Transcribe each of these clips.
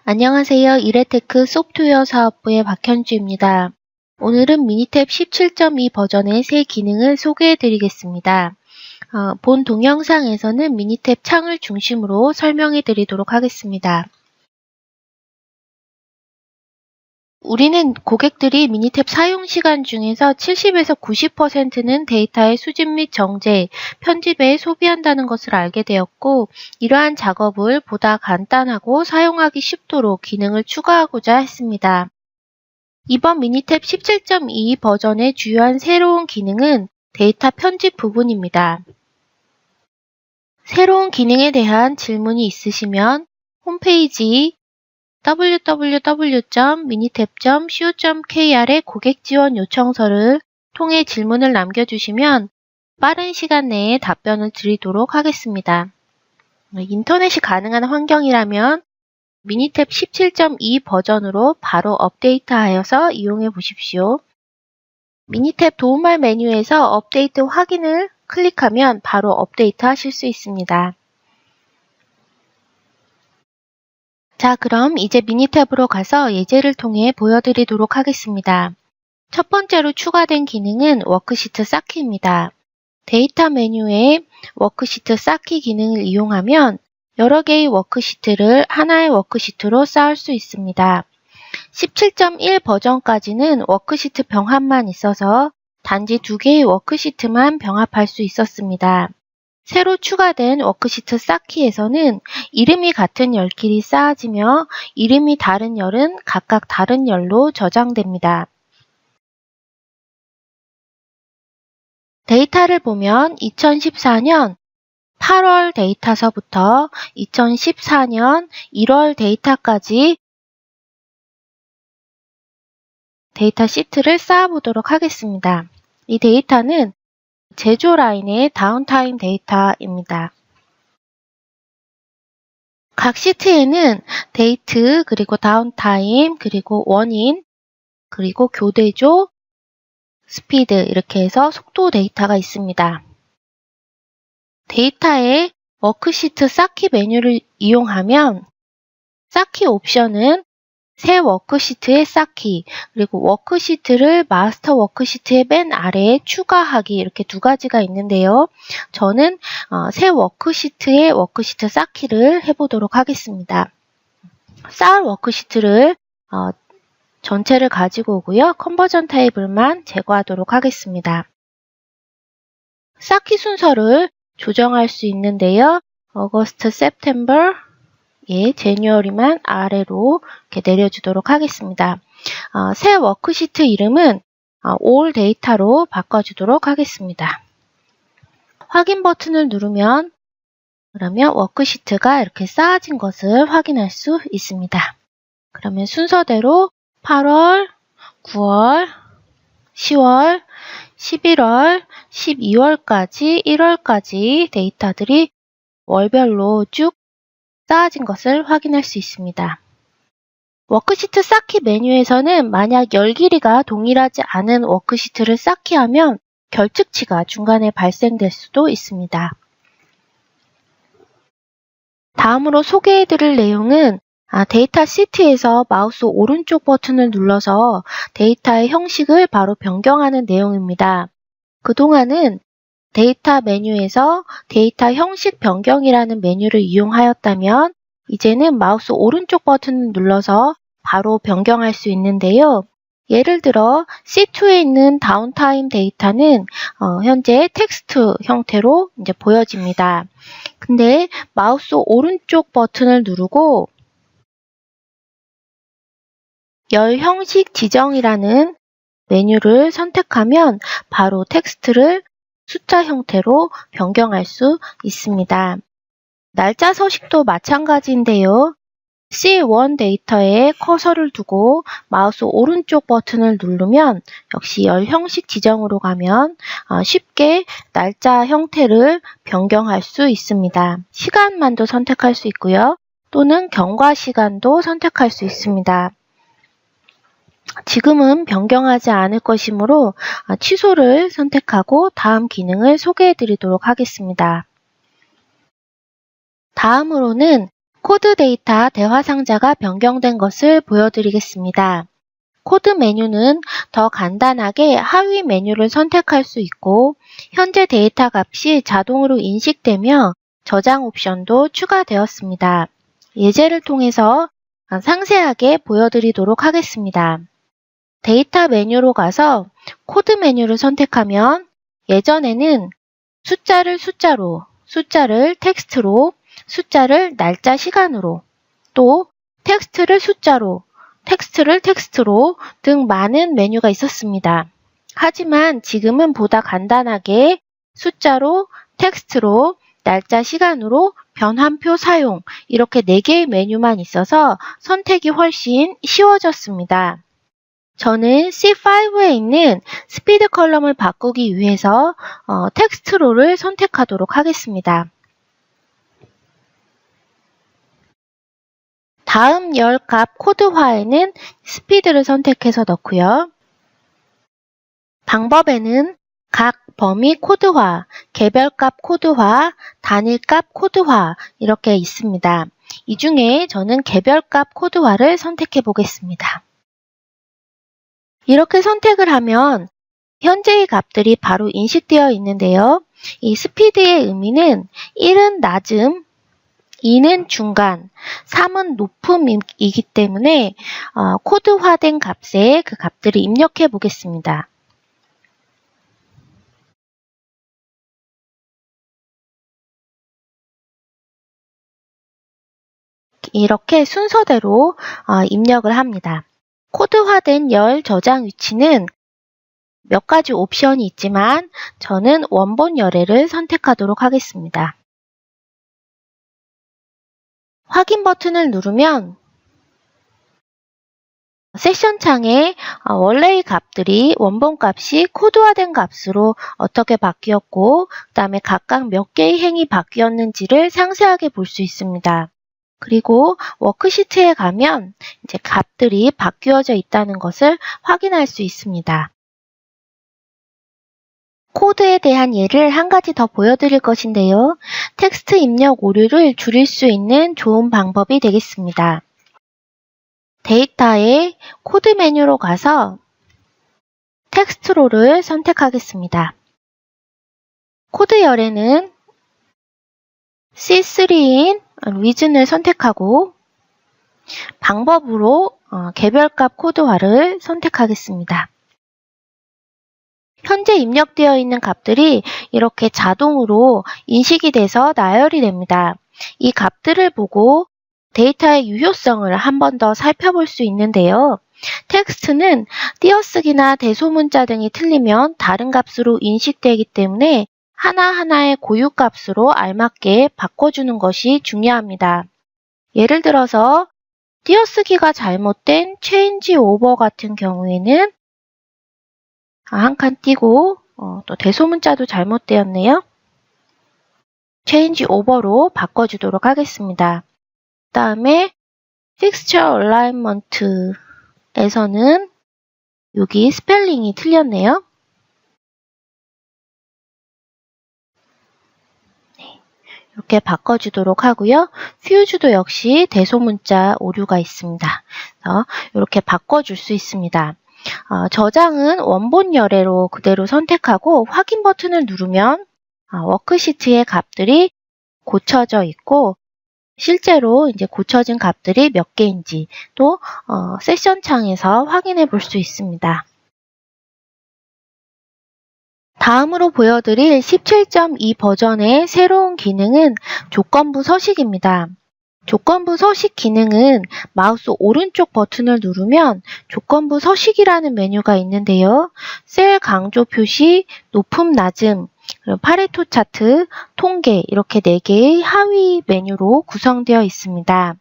안녕하세요. 이레테크 소프트웨어 사업부의 박현주입니다. 오늘은 미니탭 17.2 버전의 새 기능을 소개해 드리겠습니다. 본 동영상에서는 미니탭 창을 중심으로 설명해 드리도록 하겠습니다. 우리는 고객들이 미니탭 사용 시간 중에서 70에서 90%는 데이터의 수집 및 정제, 편집에 소비한다는 것을 알게 되었고, 이러한 작업을 보다 간단하고 사용하기 쉽도록 기능을 추가하고자 했습니다. 이번 미니탭 17.2 버전의 주요한 새로운 기능은 데이터 편집 부분입니다. 새로운 기능에 대한 질문이 있으시면 홈페이지 www.minitab.co.kr의 고객 지원 요청서를 통해 질문을 남겨주시면 빠른 시간 내에 답변을 드리도록 하겠습니다. 인터넷이 가능한 환경이라면 미니탭 17.2 버전으로 바로 업데이트하여서 이용해 보십시오. 미니탭 도움말 메뉴에서 업데이트 확인을 클릭하면 바로 업데이트 하실 수 있습니다. 자, 그럼 이제 미니탭으로 가서 예제를 통해 보여드리도록 하겠습니다. 첫 번째로 추가된 기능은 워크시트 쌓기입니다. 데이터 메뉴에 워크시트 쌓기 기능을 이용하면 여러 개의 워크시트를 하나의 워크시트로 쌓을 수 있습니다. 17.1 버전까지는 워크시트 병합만 있어서 단지 2개의 워크시트만 병합할 수 있었습니다. 새로 추가된 워크시트 쌓기에서는 이름이 같은 열끼리 쌓아지며 이름이 다른 열은 각각 다른 열로 저장됩니다. 데이터를 보면 2014년 8월 데이터서부터 2014년 1월 데이터까지 데이터 시트를 쌓아보도록 하겠습니다. 이 데이터는 제조 라인의 다운타임 데이터입니다. 각 시트에는 데이트, 그리고 다운타임, 그리고 원인, 그리고 교대조, 스피드 이렇게 해서 속도 데이터가 있습니다. 데이터의 워크시트 쌓기 메뉴를 이용하면 쌓기 옵션은 새 워크시트에 쌓기, 그리고 워크시트를 마스터 워크시트의 맨 아래에 추가하기 이렇게 두 가지가 있는데요. 저는 새 워크시트에 워크시트 쌓기를 해보도록 하겠습니다. 쌓을 워크시트를 전체를 가지고 오고요. 컨버전 테이블만 제거하도록 하겠습니다. 쌓기 순서를 조정할 수 있는데요. 어거스트, september, 제뉴어리만 아래로 이렇게 내려주도록 하겠습니다. 새 워크시트 이름은 all 데이터로 바꿔주도록 하겠습니다. 확인 버튼을 누르면 그러면 워크시트가 이렇게 쌓아진 것을 확인할 수 있습니다. 그러면 순서대로 8월, 9월, 10월, 11월, 12월까지, 1월까지 데이터들이 월별로 쭉 쌓아진 것을 확인할 수 있습니다. 워크시트 쌓기 메뉴에서는 만약 열 길이가 동일하지 않은 워크시트를 쌓기하면 결특치가 중간에 발생될 수도 있습니다. 다음으로 소개해 드릴 내용은 데이터 시트에서 마우스 오른쪽 버튼을 눌러서 데이터의 형식을 바로 변경하는 내용입니다. 그동안은 데이터 메뉴에서 데이터 형식 변경이라는 메뉴를 이용하였다면 이제는 마우스 오른쪽 버튼을 눌러서 바로 변경할 수 있는데요. 예를 들어 C2에 있는 다운타임 데이터는 현재 텍스트 형태로 이제 보여집니다. 근데 마우스 오른쪽 버튼을 누르고 열 형식 지정이라는 메뉴를 선택하면 바로 텍스트를 숫자 형태로 변경할 수 있습니다. 날짜 서식도 마찬가지인데요. C1 데이터에 커서를 두고 마우스 오른쪽 버튼을 누르면 역시 열 형식 지정으로 가면 쉽게 날짜 형태를 변경할 수 있습니다. 시간만도 선택할 수 있고요. 또는 경과 시간도 선택할 수 있습니다. 지금은 변경하지 않을 것이므로 취소를 선택하고 다음 기능을 소개해 드리도록 하겠습니다. 다음으로는 코드 데이터 대화 상자가 변경된 것을 보여드리겠습니다. 코드 메뉴는 더 간단하게 하위 메뉴를 선택할 수 있고 현재 데이터 값이 자동으로 인식되며 저장 옵션도 추가되었습니다. 예제를 통해서 상세하게 보여드리도록 하겠습니다. 데이터 메뉴로 가서 코드 메뉴를 선택하면 예전에는 숫자를 숫자로, 숫자를 텍스트로, 숫자를 날짜 시간으로, 또 텍스트를 숫자로, 텍스트를 텍스트로 등 많은 메뉴가 있었습니다. 하지만 지금은 보다 간단하게 숫자로, 텍스트로, 날짜 시간으로, 변환표 사용 이렇게 4개의 메뉴만 있어서 선택이 훨씬 쉬워졌습니다. 저는 C5에 있는 스피드 컬럼을 바꾸기 위해서 텍스트로를 선택하도록 하겠습니다. 다음 열 값 코드화에는 스피드를 선택해서 넣고요. 방법에는 각 범위 코드화, 개별값 코드화, 단일값 코드화 이렇게 있습니다. 이 중에 저는 개별값 코드화를 선택해 보겠습니다. 이렇게 선택을 하면 현재의 값들이 바로 인식되어 있는데요. 이 스피드의 의미는 1은 낮음, 2는 중간, 3은 높음이기 때문에 코드화된 값에 그 값들을 입력해 보겠습니다. 이렇게 순서대로 입력을 합니다. 코드화된 열 저장 위치는 몇 가지 옵션이 있지만 저는 원본 열애를 선택하도록 하겠습니다. 확인 버튼을 누르면 세션 창에 원래의 값들이 원본 값이 코드화된 값으로 어떻게 바뀌었고 그 다음에 각각 몇 개의 행이 바뀌었는지를 상세하게 볼 수 있습니다. 그리고 워크시트에 가면 이제 값들이 바뀌어져 있다는 것을 확인할 수 있습니다. 코드에 대한 예를 한 가지 더 보여드릴 것인데요. 텍스트 입력 오류를 줄일 수 있는 좋은 방법이 되겠습니다. 데이터의 코드 메뉴로 가서 텍스트로를 선택하겠습니다. 코드 열에는 C3인 리즌을 선택하고 방법으로 개별값 코드화를 선택하겠습니다. 현재 입력되어 있는 값들이 이렇게 자동으로 인식이 돼서 나열이 됩니다. 이 값들을 보고 데이터의 유효성을 한 번 더 살펴볼 수 있는데요. 텍스트는 띄어쓰기나 대소문자 등이 틀리면 다른 값으로 인식되기 때문에 하나하나의 고유 값으로 알맞게 바꿔주는 것이 중요합니다. 예를 들어서 띄어쓰기가 잘못된 체인지 오버 같은 경우에는 한 칸 띄고 또 대소문자도 잘못되었네요. 체인지 오버로 바꿔주도록 하겠습니다. 그 다음에 Fixture Alignment에서는 여기 스펠링이 틀렸네요. 이렇게 바꿔주도록 하고요. Fuse도 역시 대소문자 오류가 있습니다. 그래서 이렇게 바꿔줄 수 있습니다. 저장은 원본 열애로 그대로 선택하고 확인 버튼을 누르면 워크시트의 값들이 고쳐져 있고 실제로 이제 고쳐진 값들이 몇 개인지 또 세션 창에서 확인해 볼 수 있습니다. 다음으로 보여드릴 17.2 버전의 새로운 기능은 조건부 서식입니다. 조건부 서식 기능은 마우스 오른쪽 버튼을 누르면 조건부 서식이라는 메뉴가 있는데요. 셀 강조 표시, 높음, 낮음, 파레토 차트, 통계 이렇게 4개의 하위 메뉴로 구성되어 있습니다.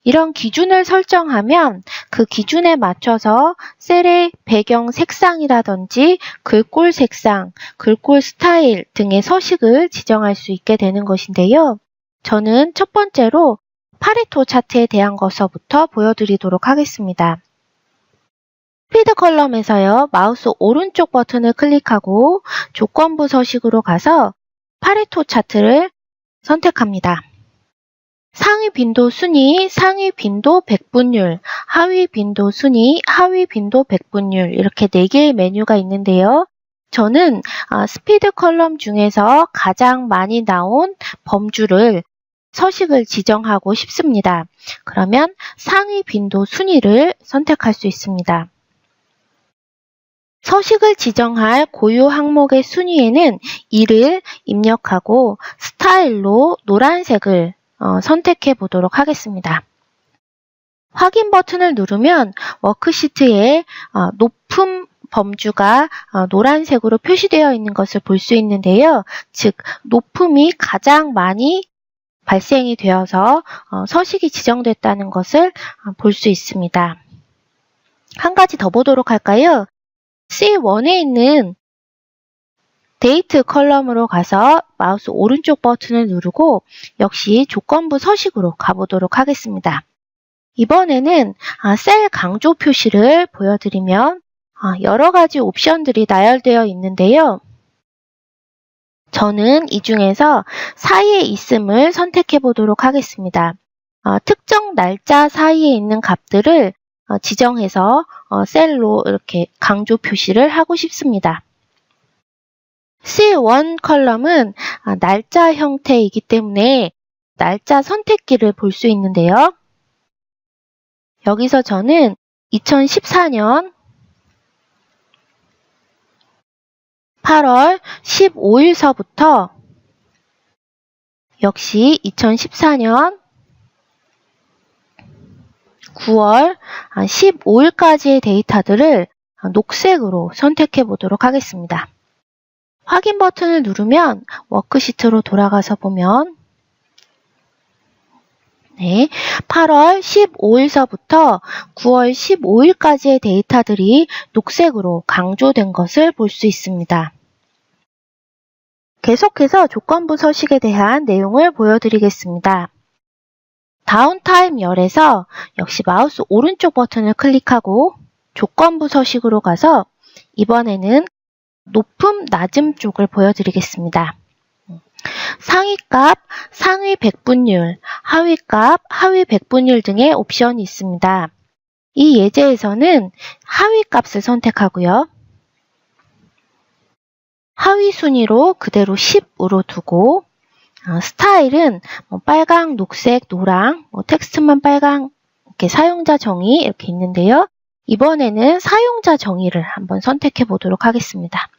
이런 기준을 설정하면 그 기준에 맞춰서 셀의 배경 색상이라든지 글꼴 색상, 글꼴 스타일 등의 서식을 지정할 수 있게 되는 것인데요. 저는 첫 번째로 파레토 차트에 대한 것서부터 보여드리도록 하겠습니다. 스피드 컬럼에서요. 마우스 오른쪽 버튼을 클릭하고 조건부 서식으로 가서 파레토 차트를 선택합니다. 상위 빈도 순위, 상위 빈도 백분율, 하위 빈도 순위, 하위 빈도 백분율 이렇게 4개의 메뉴가 있는데요. 저는 스피드 컬럼 중에서 가장 많이 나온 범주를 서식을 지정하고 싶습니다. 그러면 상위 빈도 순위를 선택할 수 있습니다. 서식을 지정할 고유 항목의 순위에는 1을 입력하고 스타일로 노란색을 선택해 보도록 하겠습니다. 확인 버튼을 누르면 워크시트에 높음 범주가 노란색으로 표시되어 있는 것을 볼 수 있는데요. 즉, 높음이 가장 많이 발생이 되어서 서식이 지정됐다는 것을 볼 수 있습니다. 한 가지 더 보도록 할까요? C1에 있는 데이트 컬럼으로 가서 마우스 오른쪽 버튼을 누르고 역시 조건부 서식으로 가보도록 하겠습니다. 이번에는 셀 강조 표시를 보여드리면 여러 가지 옵션들이 나열되어 있는데요. 저는 이 중에서 사이에 있음을 선택해 보도록 하겠습니다. 특정 날짜 사이에 있는 값들을 지정해서 셀로 이렇게 강조 표시를 하고 싶습니다. C1 컬럼은 날짜 형태이기 때문에 날짜 선택기를 볼 수 있는데요. 여기서 저는 2014년 8월 15일서부터 역시 2014년 9월 15일까지의 데이터들을 녹색으로 선택해 보도록 하겠습니다. 확인 버튼을 누르면 워크시트로 돌아가서 보면 8월 15일서부터 9월 15일까지의 데이터들이 녹색으로 강조된 것을 볼 수 있습니다. 계속해서 조건부 서식에 대한 내용을 보여드리겠습니다. 다운타임 열에서 역시 마우스 오른쪽 버튼을 클릭하고 조건부 서식으로 가서 이번에는 높음, 낮음 쪽을 보여드리겠습니다. 상위값, 상위 백분율, 하위값, 하위 백분율 등의 옵션이 있습니다. 이 예제에서는 하위값을 선택하고요. 하위 순위로 그대로 10으로 두고 스타일은 빨강, 녹색, 노랑, 텍스트만 빨강, 이렇게 사용자 정의 이렇게 있는데요. 이번에는 사용자 정의를 한번 선택해 보도록 하겠습니다.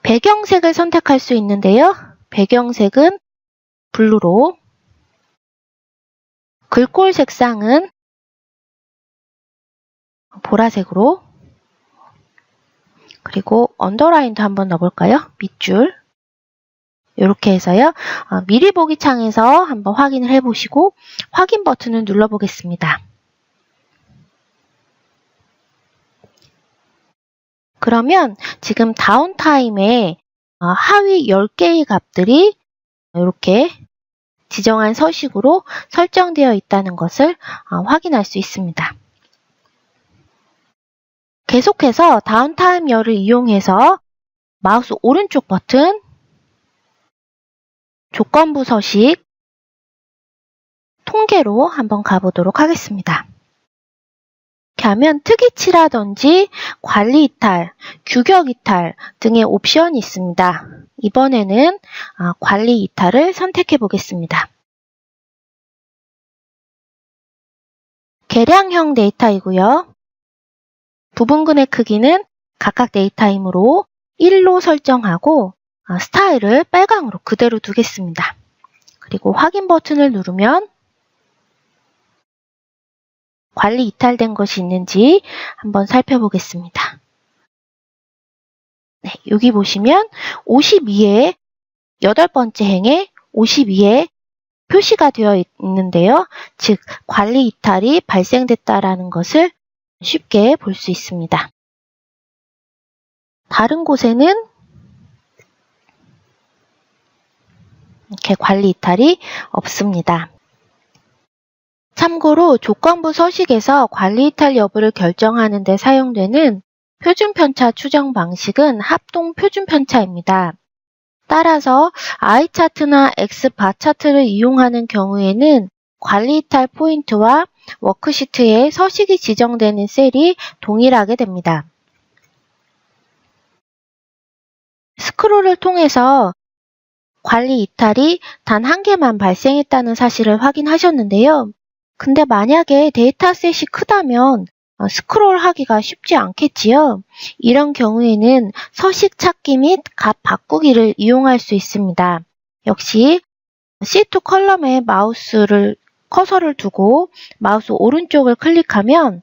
배경색을 선택할 수 있는데요. 배경색은 블루로, 글꼴 색상은 보라색으로, 그리고 언더라인도 한번 넣어볼까요? 밑줄. 이렇게 해서요. 미리 보기 창에서 한번 확인을 해보시고 확인 버튼을 눌러보겠습니다. 그러면 지금 다운타임에 하위 10개의 값들이 이렇게 지정한 서식으로 설정되어 있다는 것을 확인할 수 있습니다. 계속해서 다운타임 열을 이용해서 마우스 오른쪽 버튼, 조건부 서식, 통계로 한번 가보도록 하겠습니다. 이렇게 하면 특이치라든지 관리 이탈, 규격 이탈 등의 옵션이 있습니다. 이번에는 관리 이탈을 선택해 보겠습니다. 계량형 데이터이고요. 부분근의 크기는 각각 데이터이므로 1로 설정하고 스타일을 빨강으로 그대로 두겠습니다. 그리고 확인 버튼을 누르면 관리 이탈된 것이 있는지 한번 살펴보겠습니다. 네, 여기 보시면 52에 8번째 행에 52에 표시가 되어 있는데요. 즉 관리 이탈이 발생됐다라는 것을 쉽게 볼 수 있습니다. 다른 곳에는 이렇게 관리 이탈이 없습니다. 참고로 조건부 서식에서 관리 이탈 여부를 결정하는 데 사용되는 표준 편차 추정 방식은 합동 표준 편차입니다. 따라서 I 차트나 X 바 차트를 이용하는 경우에는 관리 이탈 포인트와 워크시트에 서식이 지정되는 셀이 동일하게 됩니다. 스크롤을 통해서 관리 이탈이 단 한 개만 발생했다는 사실을 확인하셨는데요. 근데 만약에 데이터셋이 크다면 스크롤하기가 쉽지 않겠지요. 이런 경우에는 서식 찾기 및 값 바꾸기를 이용할 수 있습니다. 역시 C2 컬럼에 커서를 두고 마우스 오른쪽을 클릭하면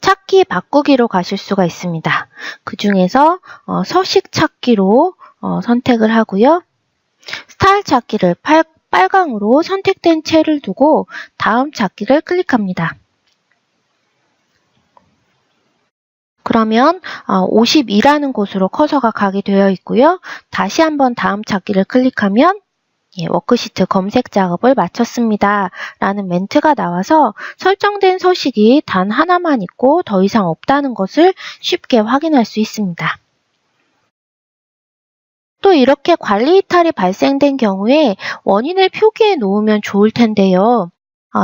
찾기 바꾸기로 가실 수가 있습니다. 그 중에서 서식 찾기로 선택을 하고요. 스타일 찾기를 빨강으로 선택된 첼을 두고 다음 찾기를 클릭합니다. 그러면 52라는 곳으로 커서가 가게 되어 있고요. 다시 한번 다음 찾기를 클릭하면 워크시트 검색 작업을 마쳤습니다. 라는 멘트가 나와서 설정된 서식이 단 하나만 있고 더 이상 없다는 것을 쉽게 확인할 수 있습니다. 또 이렇게 관리 이탈이 발생된 경우에 원인을 표기해 놓으면 좋을 텐데요.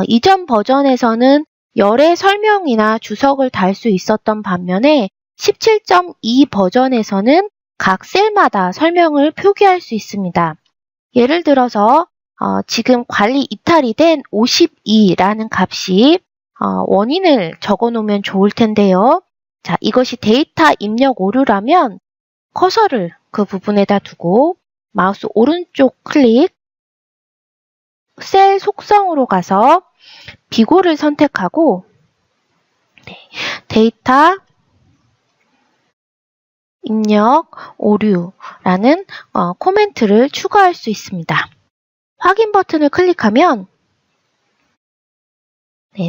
이전 버전에서는 열의 설명이나 주석을 달 수 있었던 반면에 17.2 버전에서는 각 셀마다 설명을 표기할 수 있습니다. 예를 들어서 지금 관리 이탈이 된 52라는 값이 원인을 적어 놓으면 좋을 텐데요. 자, 이것이 데이터 입력 오류라면 커서를 그 부분에다 두고 마우스 오른쪽 클릭, 셀 속성으로 가서 비고를 선택하고 데이터 입력 오류라는 코멘트를 추가할 수 있습니다. 확인 버튼을 클릭하면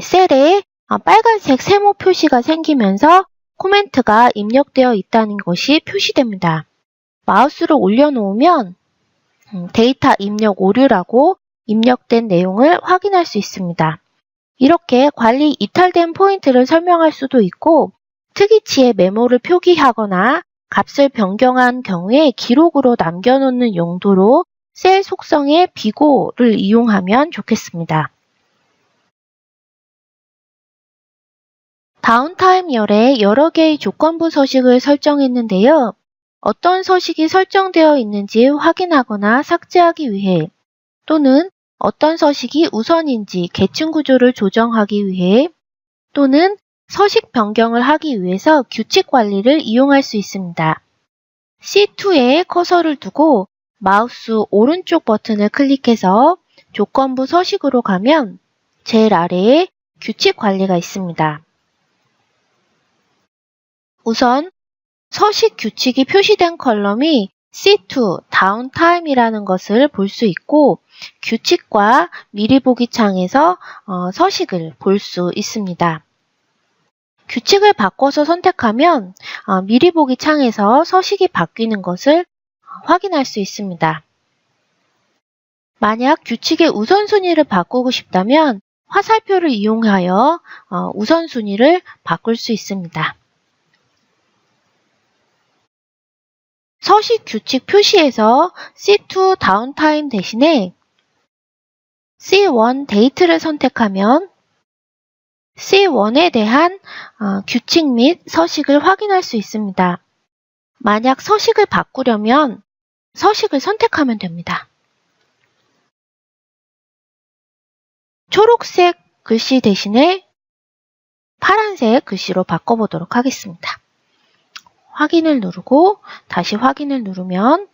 셀에 빨간색 세모 표시가 생기면서 코멘트가 입력되어 있다는 것이 표시됩니다. 마우스를 올려놓으면 데이터 입력 오류라고 입력된 내용을 확인할 수 있습니다. 이렇게 관리 이탈된 포인트를 설명할 수도 있고 특이치에 메모를 표기하거나 값을 변경한 경우에 기록으로 남겨놓는 용도로 셀 속성의 비고를 이용하면 좋겠습니다. 다운타임 열에 여러 개의 조건부 서식을 설정했는데요. 어떤 서식이 설정되어 있는지 확인하거나 삭제하기 위해 또는 어떤 서식이 우선인지 계층 구조를 조정하기 위해 또는 서식 변경을 하기 위해서 규칙 관리를 이용할 수 있습니다. C2에 커서를 두고 마우스 오른쪽 버튼을 클릭해서 조건부 서식으로 가면 제일 아래에 규칙 관리가 있습니다. 우선 서식 규칙이 표시된 컬럼이 C2 다운타임이라는 것을 볼 수 있고 규칙과 미리 보기 창에서 서식을 볼 수 있습니다. 규칙을 바꿔서 선택하면 미리 보기 창에서 서식이 바뀌는 것을 확인할 수 있습니다. 만약 규칙의 우선순위를 바꾸고 싶다면 화살표를 이용하여 우선순위를 바꿀 수 있습니다. 서식 규칙 표시에서 C2 다운타임 대신에 C1 데이트를 선택하면 C1에 대한 규칙 및 서식을 확인할 수 있습니다. 만약 서식을 바꾸려면 서식을 선택하면 됩니다. 초록색 글씨 대신에 파란색 글씨로 바꿔보도록 하겠습니다. 확인을 누르고 다시 확인을 누르면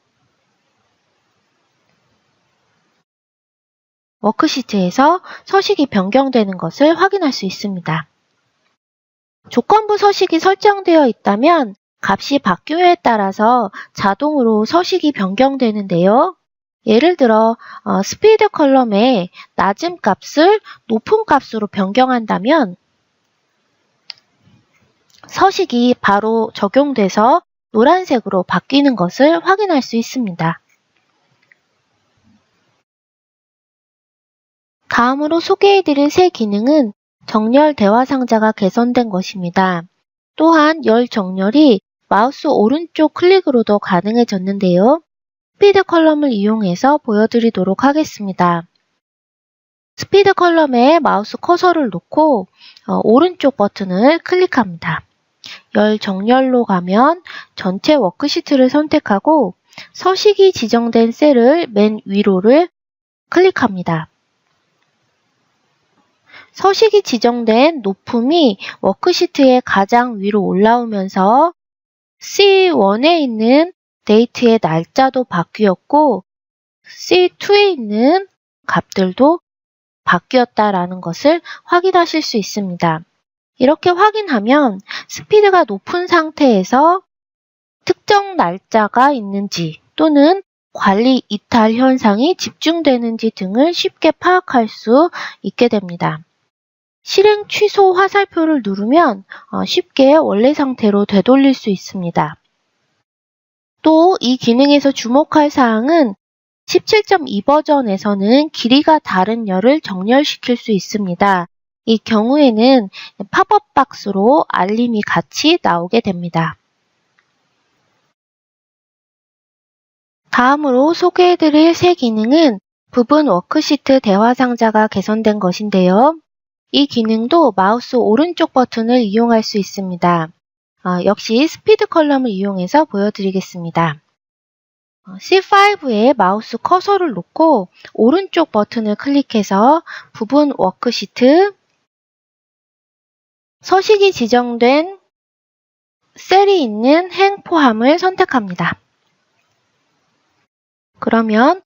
워크시트에서 서식이 변경되는 것을 확인할 수 있습니다. 조건부 서식이 설정되어 있다면 값이 바뀌어에 따라서 자동으로 서식이 변경되는데요. 예를 들어 스피드 컬럼에 낮은 값을 높은 값으로 변경한다면 서식이 바로 적용돼서 노란색으로 바뀌는 것을 확인할 수 있습니다. 다음으로 소개해드릴 새 기능은 정렬 대화 상자가 개선된 것입니다. 또한 열 정렬이 마우스 오른쪽 클릭으로도 가능해졌는데요. 스피드 컬럼을 이용해서 보여드리도록 하겠습니다. 스피드 컬럼에 마우스 커서를 놓고 오른쪽 버튼을 클릭합니다. 열 정렬로 가면 전체 워크시트를 선택하고 서식이 지정된 셀을 맨 위로를 클릭합니다. 서식이 지정된 높음이 워크시트의 가장 위로 올라오면서 C1에 있는 데이트의 날짜도 바뀌었고 C2에 있는 값들도 바뀌었다라는 것을 확인하실 수 있습니다. 이렇게 확인하면 스피드가 높은 상태에서 특정 날짜가 있는지 또는 관리 이탈 현상이 집중되는지 등을 쉽게 파악할 수 있게 됩니다. 실행 취소 화살표를 누르면 쉽게 원래 상태로 되돌릴 수 있습니다. 또 이 기능에서 주목할 사항은 17.2 버전에서는 길이가 다른 열을 정렬시킬 수 있습니다. 이 경우에는 팝업 박스로 알림이 같이 나오게 됩니다. 다음으로 소개해드릴 새 기능은 부분 워크시트 대화 상자가 개선된 것인데요. 이 기능도 마우스 오른쪽 버튼을 이용할 수 있습니다. 역시 스피드 컬럼을 이용해서 보여드리겠습니다. C5에 마우스 커서를 놓고 오른쪽 버튼을 클릭해서 부분 워크시트, 서식이 지정된 셀이 있는 행 포함을 선택합니다. 그러면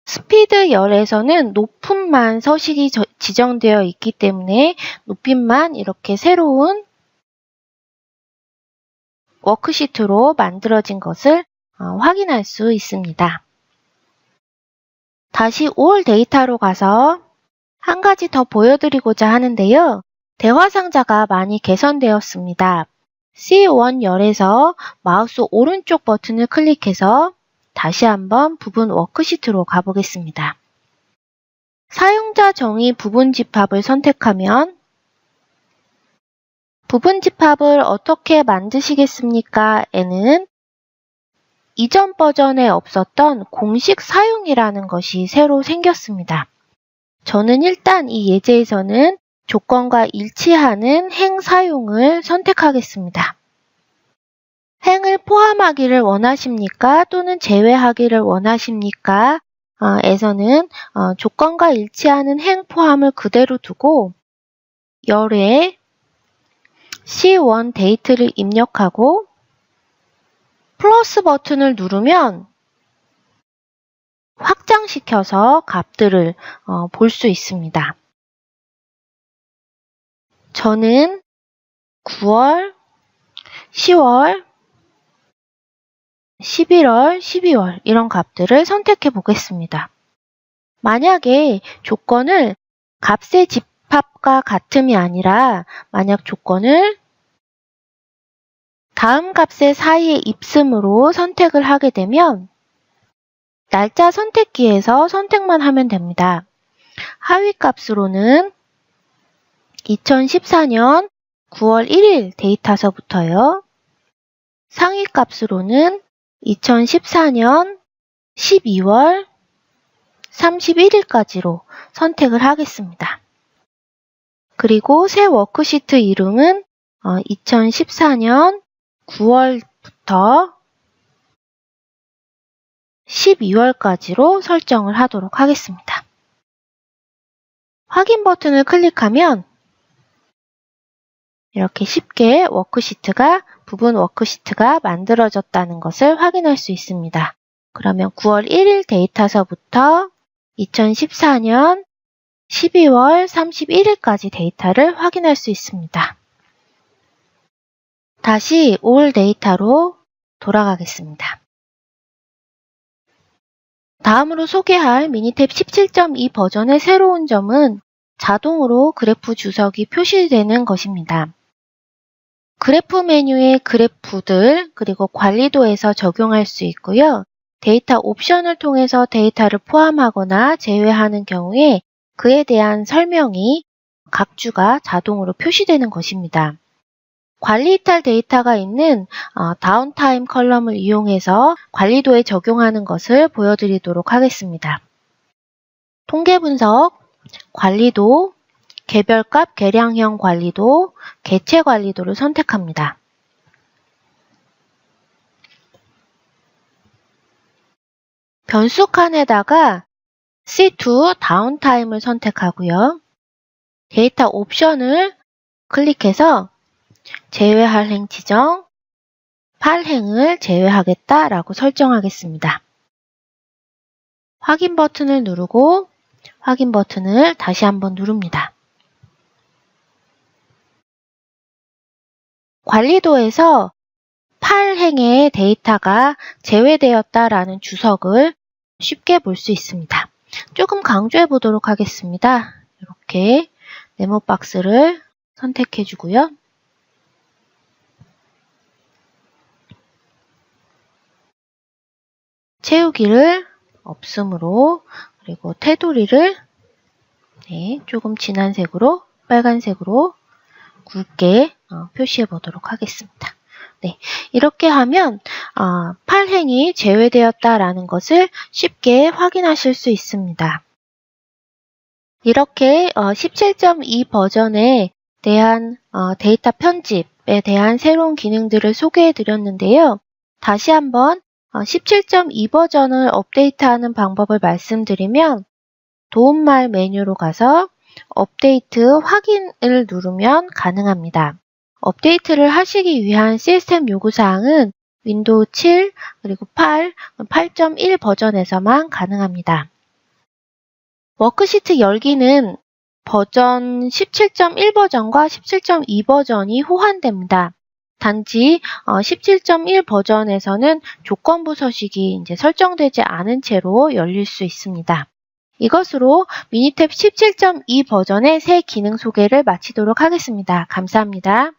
스피드 열에서는 높음만 서식이 지정되어 있기 때문에 높임만 이렇게 새로운 워크시트로 만들어진 것을 확인할 수 있습니다. 다시 올 데이터로 가서 한 가지 더 보여드리고자 하는데요. 대화 상자가 많이 개선되었습니다. C1 열에서 마우스 오른쪽 버튼을 클릭해서 다시 한번 부분 워크시트로 가보겠습니다. 사용자 정의 부분 집합을 선택하면 부분 집합을 어떻게 만드시겠습니까? 에는 이전 버전에 없었던 공식 사용이라는 것이 새로 생겼습니다. 저는 일단 이 예제에서는 조건과 일치하는 행 사용을 선택하겠습니다. 행을 포함하기를 원하십니까? 또는 제외하기를 원하십니까? 에서는 조건과 일치하는 행 포함을 그대로 두고 열에 C1 데이트를 입력하고 플러스 버튼을 누르면 확장시켜서 값들을 볼 수 있습니다. 저는 9월, 10월, 11월, 12월 이런 값들을 선택해 보겠습니다. 만약에 조건을 값의 집합과 같음이 아니라 만약 조건을 다음 값의 사이에 입슴으로 선택을 하게 되면 날짜 선택기에서 선택만 하면 됩니다. 하위 값으로는 2014년 9월 1일 데이터서부터요. 상위 값으로는 2014년 12월 31일까지로 선택을 하겠습니다. 그리고 새 워크시트 이름은 2014년 9월부터 12월까지로 설정을 하도록 하겠습니다. 확인 버튼을 클릭하면 이렇게 쉽게 부분 워크시트가 만들어졌다는 것을 확인할 수 있습니다. 그러면 9월 1일 데이터서부터 2014년 12월 31일까지 데이터를 확인할 수 있습니다. 다시 올 데이터로 돌아가겠습니다. 다음으로 소개할 미니탭 17.2 버전의 새로운 점은 자동으로 그래프 주석이 표시되는 것입니다. 그래프 메뉴의 그래프들 그리고 관리도에서 적용할 수 있고요. 데이터 옵션을 통해서 데이터를 포함하거나 제외하는 경우에 그에 대한 설명이 각 주가 자동으로 표시되는 것입니다. 관리 이탈 데이터가 있는 다운타임 컬럼을 이용해서 관리도에 적용하는 것을 보여드리도록 하겠습니다. 통계 분석, 관리도, 개별값 계량형 관리도, 개체 관리도를 선택합니다. 변수 칸에다가 C2 다운타임을 선택하고요. 데이터 옵션을 클릭해서 제외할 행 지정, 8행을 제외하겠다라고 설정하겠습니다. 확인 버튼을 누르고 확인 버튼을 다시 한번 누릅니다. 관리도에서 8행의 데이터가 제외되었다라는 주석을 쉽게 볼 수 있습니다. 조금 강조해 보도록 하겠습니다. 이렇게 네모 박스를 선택해 주고요. 채우기를 없음으로, 그리고 테두리를 조금 진한 색으로, 빨간색으로 굵게 표시해 보도록 하겠습니다. 이렇게 하면 8행이 제외되었다라는 것을 쉽게 확인하실 수 있습니다. 이렇게 17.2 버전에 대한 데이터 편집에 대한 새로운 기능들을 소개해 드렸는데요. 다시 한번 17.2 버전을 업데이트하는 방법을 말씀드리면 도움말 메뉴로 가서 업데이트 확인을 누르면 가능합니다. 업데이트를 하시기 위한 시스템 요구사항은 윈도우 7, 그리고 8, 8.1 버전에서만 가능합니다. 워크시트 열기는 버전 17.1 버전과 17.2 버전이 호환됩니다. 단지 17.1 버전에서는 조건부 서식이 이제 설정되지 않은 채로 열릴 수 있습니다. 이것으로 미니탭 17.2 버전의 새 기능 소개를 마치도록 하겠습니다. 감사합니다.